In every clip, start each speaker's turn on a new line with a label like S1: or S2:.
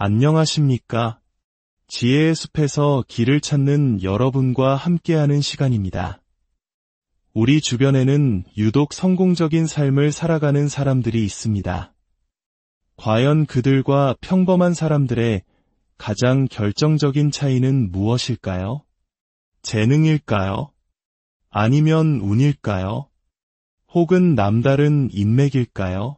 S1: 안녕하십니까? 지혜의 숲에서 길을 찾는 여러분과 함께하는 시간입니다. 우리 주변에는 유독 성공적인 삶을 살아가는 사람들이 있습니다. 과연 그들과 평범한 사람들의 가장 결정적인 차이는 무엇일까요? 재능일까요? 아니면 운일까요? 혹은 남다른 인맥일까요?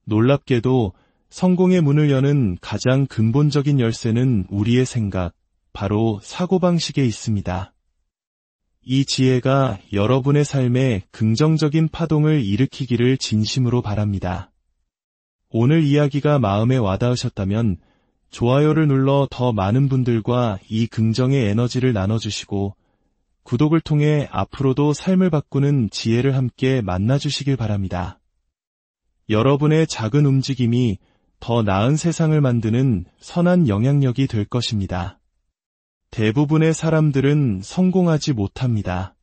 S1: 놀랍게도 성공의 문을 여는 가장 근본적인 열쇠는 우리의 생각, 바로 사고방식에 있습니다. 이 지혜가 여러분의 삶에 긍정적인 파동을 일으키기를 진심으로 바랍니다. 오늘 이야기가 마음에 와닿으셨다면 좋아요를 눌러 더 많은 분들과 이 긍정의 에너지를 나눠주시고 구독을 통해 앞으로도 삶을 바꾸는 지혜를 함께 만나주시길 바랍니다. 여러분의 작은 움직임이 더 나은 세상을 만드는 선한 영향력이 될 것입니다. 대부분의 사람들은 성공하지 못합니다.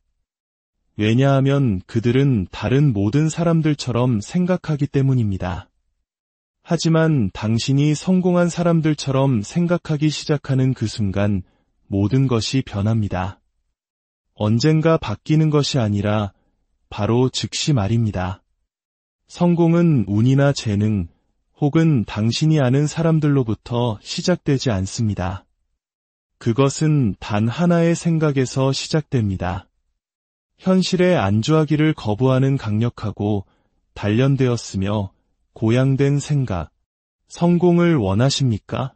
S1: 왜냐하면 그들은 다른 모든 사람들처럼 생각하기 때문입니다. 하지만 당신이 성공한 사람들처럼 생각하기 시작하는 그 순간 모든 것이 변합니다. 언젠가 바뀌는 것이 아니라 바로 즉시 말입니다. 성공은 운이나 재능, 혹은 당신이 아는 사람들로부터 시작되지 않습니다. 그것은 단 하나의 생각에서 시작됩니다. 현실에 안주하기를 거부하는 강력하고 단련되었으며 고양된 생각. 성공을 원하십니까?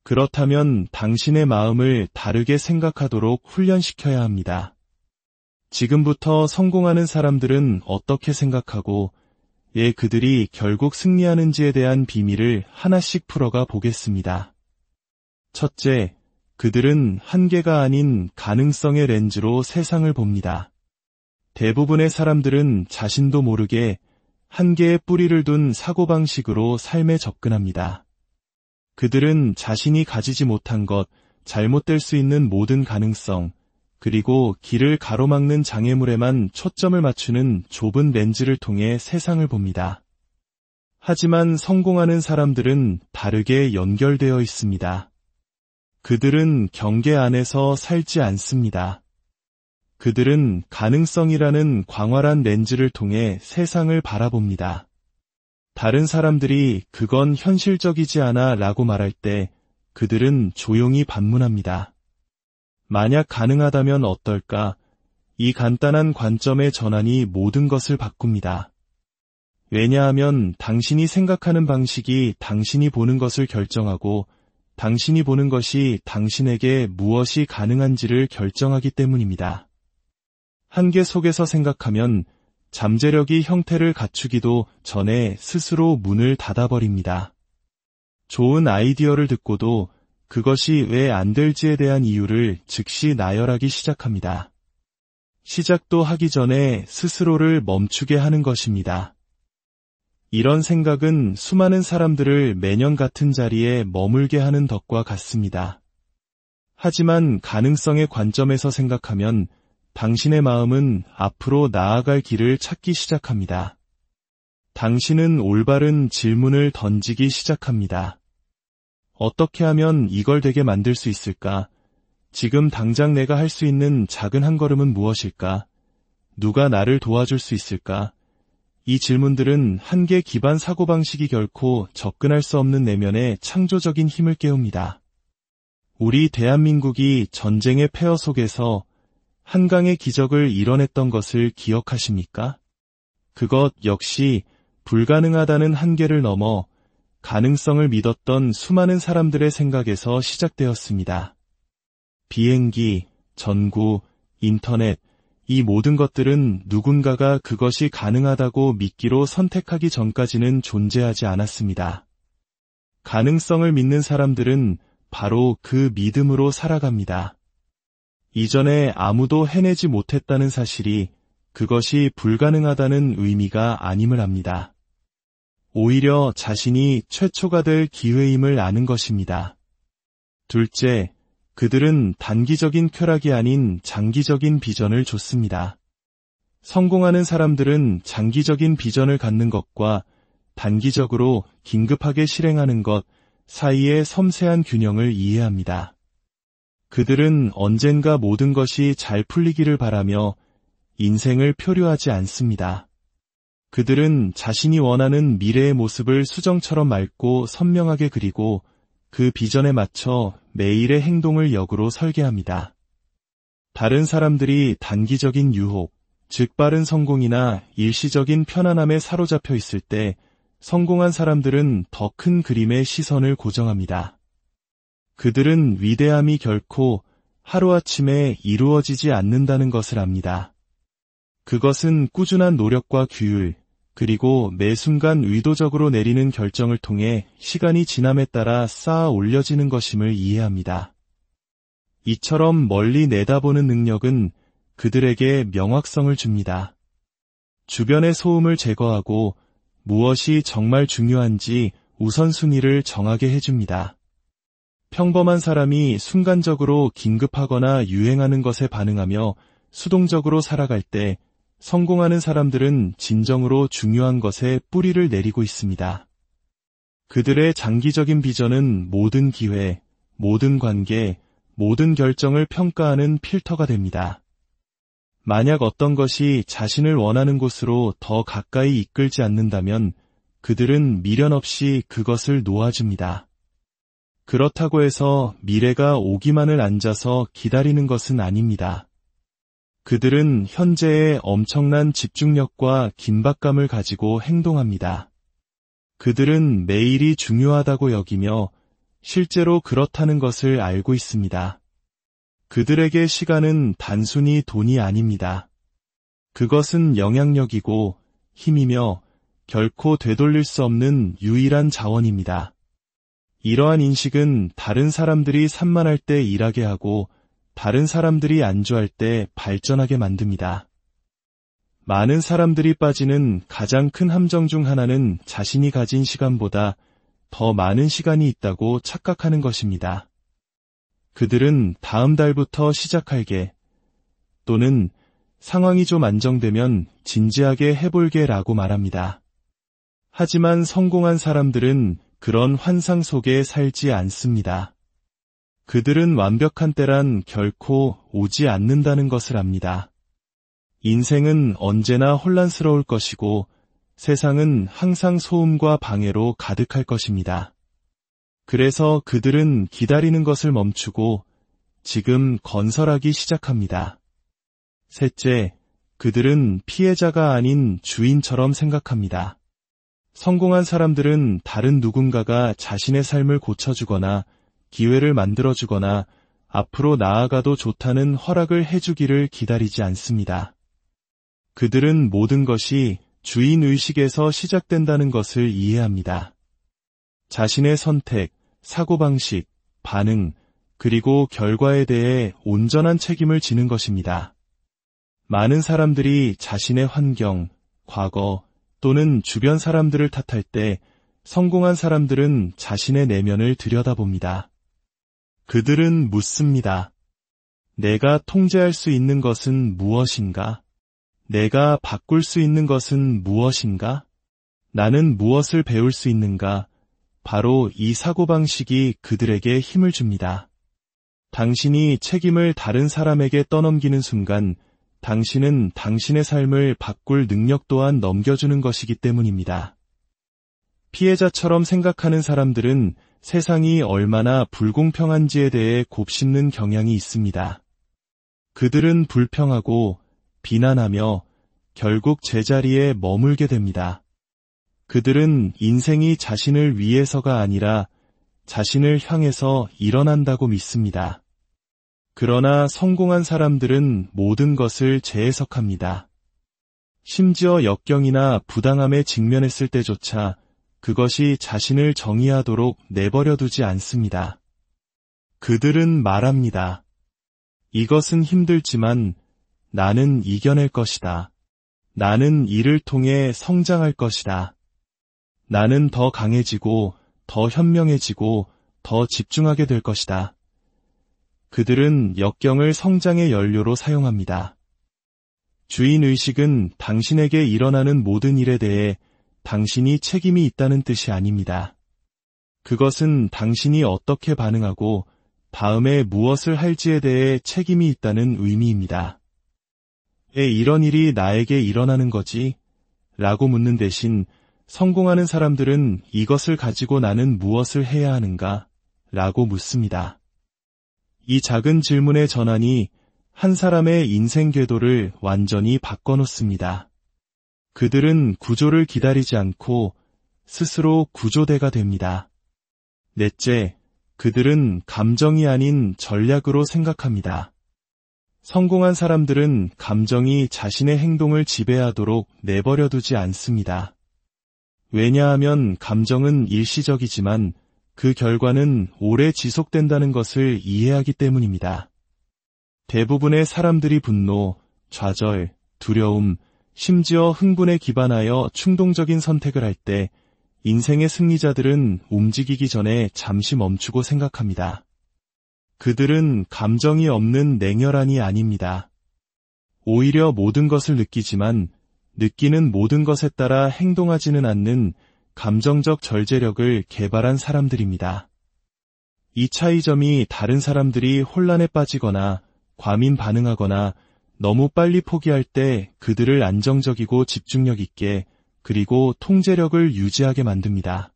S1: 그렇다면 당신의 마음을 다르게 생각하도록 훈련시켜야 합니다. 지금부터 성공하는 사람들은 어떻게 생각하고 그들이 결국 승리하는지에 대한 비밀을 하나씩 풀어가 보겠습니다. 첫째, 그들은 한계가 아닌 가능성의 렌즈로 세상을 봅니다. 대부분의 사람들은 자신도 모르게 한계에 뿌리를 둔 사고방식으로 삶에 접근합니다. 그들은 자신이 가지지 못한 것, 잘못될 수 있는 모든 가능성, 그리고 길을 가로막는 장애물에만 초점을 맞추는 좁은 렌즈를 통해 세상을 봅니다. 하지만 성공하는 사람들은 다르게 연결되어 있습니다. 그들은 경계 안에서 살지 않습니다. 그들은 가능성이라는 광활한 렌즈를 통해 세상을 바라봅니다. 다른 사람들이 그건 현실적이지 않아 라고 말할 때 그들은 조용히 반문합니다. 만약 가능하다면 어떨까? 이 간단한 관점의 전환이 모든 것을 바꿉니다. 왜냐하면 당신이 생각하는 방식이 당신이 보는 것을 결정하고 당신이 보는 것이 당신에게 무엇이 가능한지를 결정하기 때문입니다. 한계 속에서 생각하면 잠재력이 형태를 갖추기도 전에 스스로 문을 닫아버립니다. 좋은 아이디어를 듣고도 그것이 왜 안 될지에 대한 이유를 즉시 나열하기 시작합니다. 시작도 하기 전에 스스로를 멈추게 하는 것입니다. 이런 생각은 수많은 사람들을 매년 같은 자리에 머물게 하는 덫과 같습니다. 하지만 가능성의 관점에서 생각하면 당신의 마음은 앞으로 나아갈 길을 찾기 시작합니다. 당신은 올바른 질문을 던지기 시작합니다. 어떻게 하면 이걸 되게 만들 수 있을까? 지금 당장 내가 할 수 있는 작은 한 걸음은 무엇일까? 누가 나를 도와줄 수 있을까? 이 질문들은 한계 기반 사고방식이 결코 접근할 수 없는 내면의 창조적인 힘을 깨웁니다. 우리 대한민국이 전쟁의 폐허 속에서 한강의 기적을 이뤄냈던 것을 기억하십니까? 그것 역시 불가능하다는 한계를 넘어 가능성을 믿었던 수많은 사람들의 생각에서 시작되었습니다. 비행기, 전구, 인터넷, 이 모든 것들은 누군가가 그것이 가능하다고 믿기로 선택하기 전까지는 존재하지 않았습니다. 가능성을 믿는 사람들은 바로 그 믿음으로 살아갑니다. 이전에 아무도 해내지 못했다는 사실이 그것이 불가능하다는 의미가 아님을 압니다. 오히려 자신이 최초가 될 기회임을 아는 것입니다. 둘째, 그들은 단기적인 쾌락이 아닌 장기적인 비전을 좇습니다. 성공하는 사람들은 장기적인 비전을 갖는 것과 단기적으로 긴급하게 실행하는 것, 사이의 섬세한 균형을 이해합니다. 그들은 언젠가 모든 것이 잘 풀리기를 바라며 인생을 표류하지 않습니다. 그들은 자신이 원하는 미래의 모습을 수정처럼 맑고 선명하게 그리고 그 비전에 맞춰 매일의 행동을 역으로 설계합니다. 다른 사람들이 단기적인 유혹, 즉 빠른 성공이나 일시적인 편안함에 사로잡혀 있을 때 성공한 사람들은 더 큰 그림의 시선을 고정합니다. 그들은 위대함이 결코 하루아침에 이루어지지 않는다는 것을 압니다. 그것은 꾸준한 노력과 규율, 그리고 매 순간 의도적으로 내리는 결정을 통해 시간이 지남에 따라 쌓아 올려지는 것임을 이해합니다. 이처럼 멀리 내다보는 능력은 그들에게 명확성을 줍니다. 주변의 소음을 제거하고 무엇이 정말 중요한지 우선순위를 정하게 해줍니다. 평범한 사람이 순간적으로 긴급하거나 유행하는 것에 반응하며 수동적으로 살아갈 때 성공하는 사람들은 진정으로 중요한 것에 뿌리를 내리고 있습니다. 그들의 장기적인 비전은 모든 기회, 모든 관계, 모든 결정을 평가하는 필터가 됩니다. 만약 어떤 것이 자신을 원하는 곳으로 더 가까이 이끌지 않는다면 그들은 미련 없이 그것을 놓아줍니다. 그렇다고 해서 미래가 오기만을 앉아서 기다리는 것은 아닙니다. 그들은 현재에 엄청난 집중력과 긴박감을 가지고 행동합니다. 그들은 매일이 중요하다고 여기며 실제로 그렇다는 것을 알고 있습니다. 그들에게 시간은 단순히 돈이 아닙니다. 그것은 영향력이고 힘이며 결코 되돌릴 수 없는 유일한 자원입니다. 이러한 인식은 다른 사람들이 산만할 때 일하게 하고 다른 사람들이 안주할 때 발전하게 만듭니다. 많은 사람들이 빠지는 가장 큰 함정 중 하나는 자신이 가진 시간보다 더 많은 시간이 있다고 착각하는 것입니다. 그들은 다음 달부터 시작할게 또는 상황이 좀 안정되면 진지하게 해볼게 라고 말합니다. 하지만 성공한 사람들은 그런 환상 속에 살지 않습니다. 그들은 완벽한 때란 결코 오지 않는다는 것을 압니다. 인생은 언제나 혼란스러울 것이고 세상은 항상 소음과 방해로 가득할 것입니다. 그래서 그들은 기다리는 것을 멈추고 지금 건설하기 시작합니다. 셋째, 그들은 피해자가 아닌 주인처럼 생각합니다. 성공한 사람들은 다른 누군가가 자신의 삶을 고쳐주거나 기회를 만들어주거나 앞으로 나아가도 좋다는 허락을 해주기를 기다리지 않습니다. 그들은 모든 것이 주인의식에서 시작된다는 것을 이해합니다. 자신의 선택, 사고방식, 반응, 그리고 결과에 대해 온전한 책임을 지는 것입니다. 많은 사람들이 자신의 환경, 과거 또는 주변 사람들을 탓할 때 성공한 사람들은 자신의 내면을 들여다봅니다. 그들은 묻습니다. 내가 통제할 수 있는 것은 무엇인가? 내가 바꿀 수 있는 것은 무엇인가? 나는 무엇을 배울 수 있는가? 바로 이 사고방식이 그들에게 힘을 줍니다. 당신이 책임을 다른 사람에게 떠넘기는 순간 당신은 당신의 삶을 바꿀 능력 또한 넘겨주는 것이기 때문입니다. 피해자처럼 생각하는 사람들은 세상이 얼마나 불공평한지에 대해 곱씹는 경향이 있습니다. 그들은 불평하고 비난하며 결국 제자리에 머물게 됩니다. 그들은 인생이 자신을 위해서가 아니라 자신을 향해서 일어난다고 믿습니다. 그러나 성공한 사람들은 모든 것을 재해석합니다. 심지어 역경이나 부당함에 직면했을 때조차 그것이 자신을 정의하도록 내버려 두지 않습니다. 그들은 말합니다. 이것은 힘들지만 나는 이겨낼 것이다. 나는 이를 통해 성장할 것이다. 나는 더 강해지고 더 현명해지고 더 집중하게 될 것이다. 그들은 역경을 성장의 연료로 사용합니다. 주인의식은 당신에게 일어나는 모든 일에 대해 당신이 책임이 있다는 뜻이 아닙니다. 그것은 당신이 어떻게 반응하고 다음에 무엇을 할지에 대해 책임이 있다는 의미입니다. 왜 이런 일이 나에게 일어나는 거지? 라고 묻는 대신 성공하는 사람들은 이것을 가지고 나는 무엇을 해야 하는가? 라고 묻습니다. 이 작은 질문의 전환이 한 사람의 인생 궤도를 완전히 바꿔놓습니다. 그들은 구조를 기다리지 않고 스스로 구조대가 됩니다. 넷째, 그들은 감정이 아닌 전략으로 생각합니다. 성공한 사람들은 감정이 자신의 행동을 지배하도록 내버려두지 않습니다. 왜냐하면 감정은 일시적이지만 그 결과는 오래 지속된다는 것을 이해하기 때문입니다. 대부분의 사람들이 분노, 좌절, 두려움, 심지어 흥분에 기반하여 충동적인 선택을 할 때 인생의 승리자들은 움직이기 전에 잠시 멈추고 생각합니다. 그들은 감정이 없는 냉혈한이 아닙니다. 오히려 모든 것을 느끼지만 느끼는 모든 것에 따라 행동하지는 않는 감정적 절제력을 개발한 사람들입니다. 이 차이점이 다른 사람들이 혼란에 빠지거나 과민 반응하거나 너무 빨리 포기할 때 그들을 안정적이고 집중력 있게 그리고 통제력을 유지하게 만듭니다.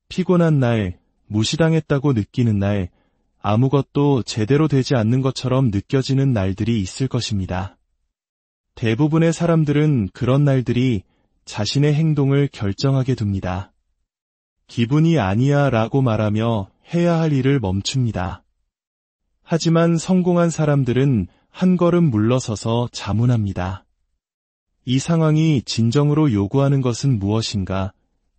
S1: 피곤한 날, 무시당했다고 느끼는 날, 아무것도 제대로 되지 않는 것처럼 느껴지는 날들이 있을 것입니다. 대부분의 사람들은 그런 날들이 자신의 행동을 결정하게 둡니다. 기분이 아니야 라고 말하며 해야 할 일을 멈춥니다. 하지만 성공한 사람들은 한 걸음 물러서서 자문합니다. 이 상황이 진정으로 요구하는 것은 무엇인가?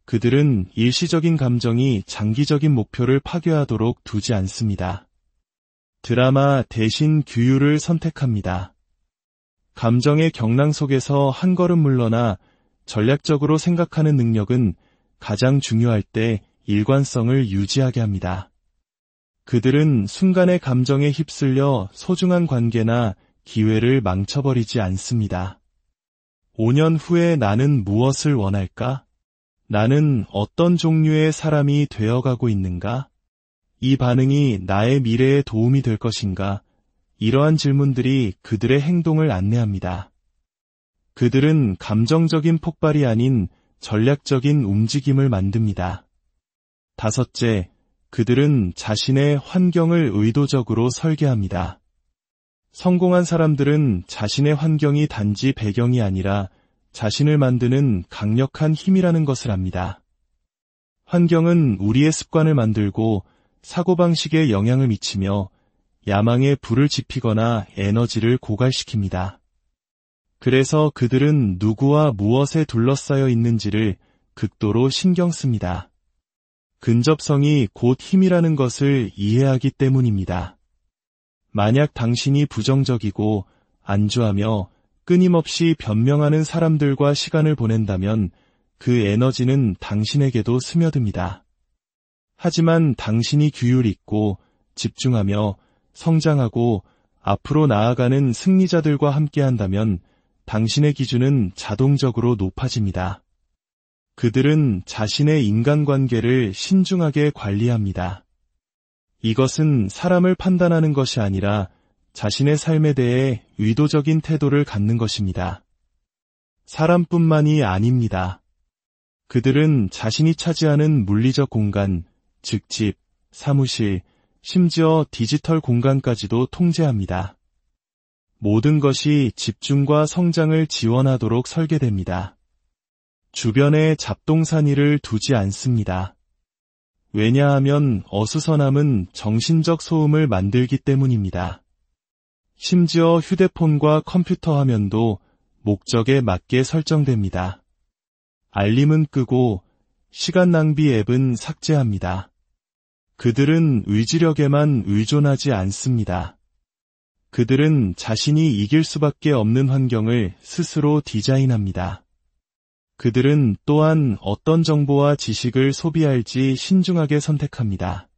S1: 그들은 일시적인 감정이 장기적인 목표를 파괴하도록 두지 않습니다. 드라마 대신 규율을 선택합니다. 감정의 경랑 속에서 한 걸음 물러나 전략적으로 생각하는 능력은 가장 중요할 때 일관성을 유지하게 합니다. 그들은 순간의 감정에 휩쓸려 소중한 관계나 기회를 망쳐버리지 않습니다. 5년 후에 나는 무엇을 원할까? 나는 어떤 종류의 사람이 되어가고 있는가? 이 반응이 나의 미래에 도움이 될 것인가? 이러한 질문들이 그들의 행동을 안내합니다. 그들은 감정적인 폭발이 아닌 전략적인 움직임을 만듭니다. 다섯째, 그들은 자신의 환경을 의도적으로 설계합니다. 성공한 사람들은 자신의 환경이 단지 배경이 아니라 자신을 만드는 강력한 힘이라는 것을 압니다. 환경은 우리의 습관을 만들고 사고방식에 영향을 미치며 야망에 불을 지피거나 에너지를 고갈시킵니다. 그래서 그들은 누구와 무엇에 둘러싸여 있는지를 극도로 신경 씁니다. 근접성이 곧 힘이라는 것을 이해하기 때문입니다. 만약 당신이 부정적이고 안주하며 끊임없이 변명하는 사람들과 시간을 보낸다면 그 에너지는 당신에게도 스며듭니다. 하지만 당신이 규율 있고 집중하며 성장하고 앞으로 나아가는 승리자들과 함께한다면 당신의 기준은 자동적으로 높아집니다. 그들은 자신의 인간관계를 신중하게 관리합니다. 이것은 사람을 판단하는 것이 아니라 자신의 삶에 대해 의도적인 태도를 갖는 것입니다. 사람뿐만이 아닙니다. 그들은 자신이 차지하는 물리적 공간, 즉 집, 사무실, 심지어 디지털 공간까지도 통제합니다. 모든 것이 집중과 성장을 지원하도록 설계됩니다. 주변에 잡동사니를 두지 않습니다. 왜냐하면 어수선함은 정신적 소음을 만들기 때문입니다. 심지어 휴대폰과 컴퓨터 화면도 목적에 맞게 설정됩니다. 알림은 끄고 시간 낭비 앱은 삭제합니다. 그들은 의지력에만 의존하지 않습니다. 그들은 자신이 이길 수밖에 없는 환경을 스스로 디자인합니다. 그들은 또한 어떤 정보와 지식을 소비할지 신중하게 선택합니다.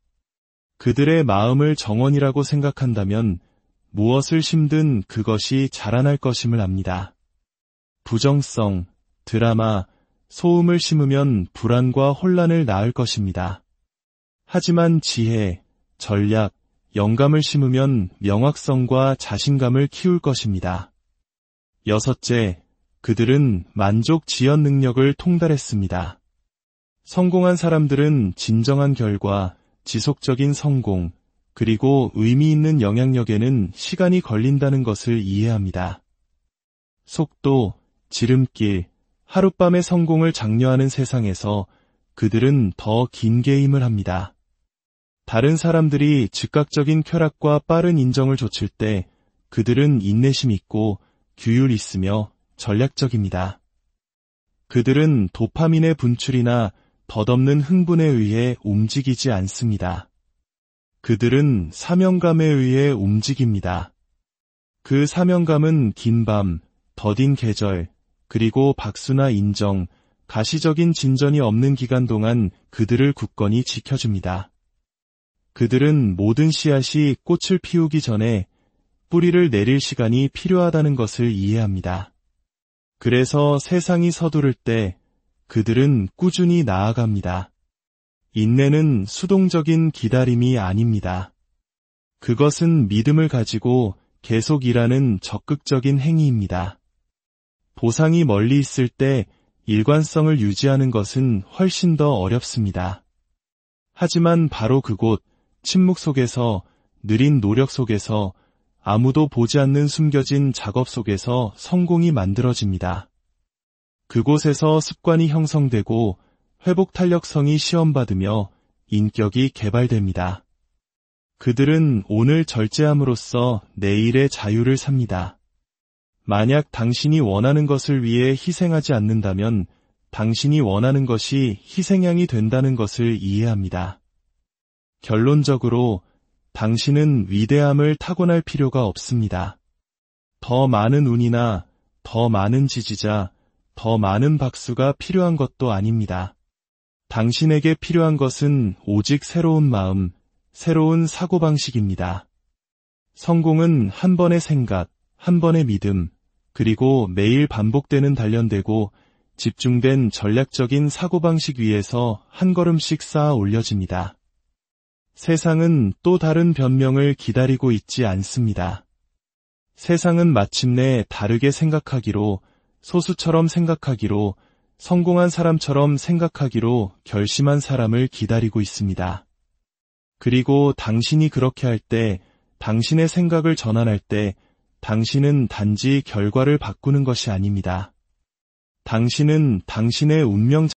S1: 그들의 마음을 정원이라고 생각한다면 무엇을 심든 그것이 자라날 것임을 압니다. 부정성, 드라마, 소음을 심으면 불안과 혼란을 낳을 것입니다. 하지만 지혜, 전략, 영감을 심으면 명확성과 자신감을 키울 것입니다. 여섯째, 그들은 만족 지연 능력을 통달했습니다. 성공한 사람들은 진정한 결과, 지속적인 성공, 그리고 의미 있는 영향력에는 시간이 걸린다는 것을 이해합니다. 속도, 지름길, 하룻밤의 성공을 장려하는 세상에서 그들은 더 긴 게임을 합니다. 다른 사람들이 즉각적인 쾌락과 빠른 인정을 좇을 때 그들은 인내심 있고 규율 있으며 전략적입니다. 그들은 도파민의 분출이나 덧없는 흥분에 의해 움직이지 않습니다. 그들은 사명감에 의해 움직입니다. 그 사명감은 긴 밤, 더딘 계절, 그리고 박수나 인정, 가시적인 진전이 없는 기간 동안 그들을 굳건히 지켜줍니다. 그들은 모든 씨앗이 꽃을 피우기 전에 뿌리를 내릴 시간이 필요하다는 것을 이해합니다. 그래서 세상이 서두를 때 그들은 꾸준히 나아갑니다. 인내는 수동적인 기다림이 아닙니다. 그것은 믿음을 가지고 계속 일하는 적극적인 행위입니다. 보상이 멀리 있을 때 일관성을 유지하는 것은 훨씬 더 어렵습니다. 하지만 바로 그곳, 침묵 속에서, 느린 노력 속에서, 아무도 보지 않는 숨겨진 작업 속에서 성공이 만들어집니다. 그곳에서 습관이 형성되고 회복 탄력성이 시험받으며 인격이 개발됩니다. 그들은 오늘 절제함으로써 내일의 자유를 삽니다. 만약 당신이 원하는 것을 위해 희생하지 않는다면 당신이 원하는 것이 희생양이 된다는 것을 이해합니다. 결론적으로 당신은 위대함을 타고날 필요가 없습니다. 더 많은 운이나 더 많은 지지자, 더 많은 박수가 필요한 것도 아닙니다. 당신에게 필요한 것은 오직 새로운 마음, 새로운 사고방식입니다. 성공은 한 번의 생각, 한 번의 믿음, 그리고 매일 반복되는 단련되고 집중된 전략적인 사고방식 위에서 한 걸음씩 쌓아 올려집니다. 세상은 또 다른 변명을 기다리고 있지 않습니다. 세상은 마침내 다르게 생각하기로, 소수처럼 생각하기로, 성공한 사람처럼 생각하기로 결심한 사람을 기다리고 있습니다. 그리고 당신이 그렇게 할 때, 당신의 생각을 전환할 때, 당신은 단지 결과를 바꾸는 것이 아닙니다. 당신은 당신의 운명